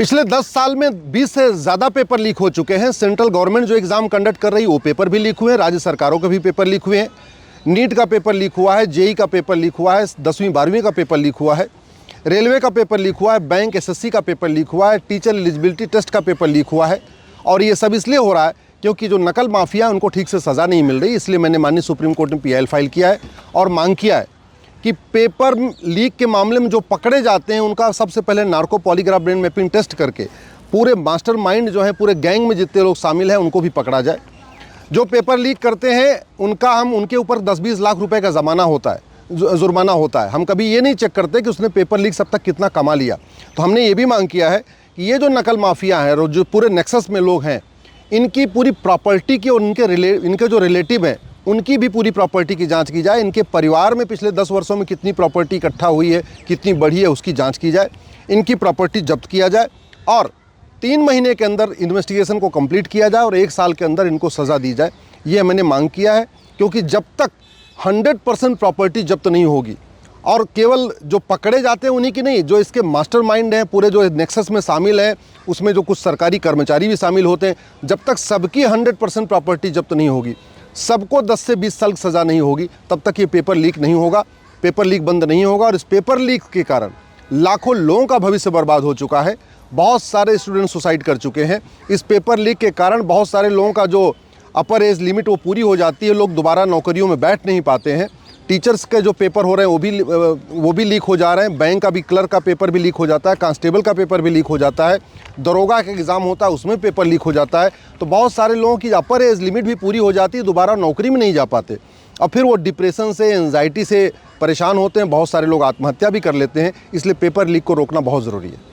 पिछले 10 साल में 20 से ज़्यादा पेपर लीक हो चुके हैं। सेंट्रल गवर्नमेंट जो एग्ज़ाम कंडक्ट कर रही है वो पेपर भी लीक हुए हैं, राज्य सरकारों के भी पेपर लीक हुए हैं। नीट का पेपर लीक हुआ है, जेई का पेपर लीक हुआ है, 10वीं 12वीं का पेपर लीक हुआ है, रेलवे का पेपर लीक हुआ है, बैंक एसएससी का पेपर लीक हुआ है, टीचर एलिजिबिलिटी टेस्ट का पेपर लीक हुआ है। और ये सब इसलिए हो रहा है क्योंकि जो नकल माफिया है उनको ठीक से सज़ा नहीं मिल रही। इसलिए मैंने माननीय सुप्रीम कोर्ट में पीआईएल फाइल किया है और मांग किया है कि पेपर लीक के मामले में जो पकड़े जाते हैं उनका सबसे पहले narco polygraph brain mapping test करके पूरे मास्टरमाइंड जो है पूरे गैंग में जितने लोग शामिल हैं उनको भी पकड़ा जाए। जो पेपर लीक करते हैं उनके ऊपर 10-20 लाख रुपए का जुर्माना होता है। हम कभी ये नहीं चेक करते कि उसने पेपर लीक सब तक कितना कमा लिया। तो हमने ये भी मांग किया है कि ये जो नकल माफिया है और जो पूरे नेक्सस में लोग हैं, इनकी पूरी प्रॉपर्टी की और इनके जो रिलेटिव हैं उनकी भी पूरी प्रॉपर्टी की जांच की जाए। इनके परिवार में पिछले 10 वर्षों में कितनी प्रॉपर्टी इकट्ठा हुई है, कितनी बढ़ी है, उसकी जांच की जाए। इनकी प्रॉपर्टी जब्त किया जाए और 3 महीने के अंदर इन्वेस्टिगेशन को कंप्लीट किया जाए और 1 साल के अंदर इनको सज़ा दी जाए। ये मैंने मांग किया है क्योंकि जब तक 100% प्रॉपर्टी जब्त नहीं होगी और केवल जो पकड़े जाते हैं उन्हीं की नहीं, जो इसके मास्टरमाइंड हैं, पूरे जो नेक्सस में शामिल हैं, उसमें जो कुछ सरकारी कर्मचारी भी शामिल होते हैं, जब तक सबकी 100% प्रॉपर्टी जब्त नहीं होगी, सबको 10 से 20 साल सज़ा नहीं होगी, तब तक ये पेपर लीक नहीं होगा, पेपर लीक बंद नहीं होगा। और इस पेपर लीक के कारण लाखों लोगों का भविष्य बर्बाद हो चुका है। बहुत सारे स्टूडेंट सुसाइड कर चुके हैं। इस पेपर लीक के कारण बहुत सारे लोगों का जो अपर एज लिमिट वो पूरी हो जाती है, लोग दोबारा नौकरियों में बैठ नहीं पाते हैं। टीचर्स के जो पेपर हो रहे हैं वो भी लीक हो जा रहे हैं। बैंक का भी, क्लर्क का पेपर भी लीक हो जाता है, कांस्टेबल का पेपर भी लीक हो जाता है, दरोगा का एग्ज़ाम होता है उसमें पेपर लीक हो जाता है। तो बहुत सारे लोगों की अपर एज लिमिट भी पूरी हो जाती है, दोबारा नौकरी में नहीं जा पाते और फिर वो डिप्रेशन से, एंजाइटी से परेशान होते हैं। बहुत सारे लोग आत्महत्या भी कर लेते हैं। इसलिए पेपर लीक को रोकना बहुत ज़रूरी है।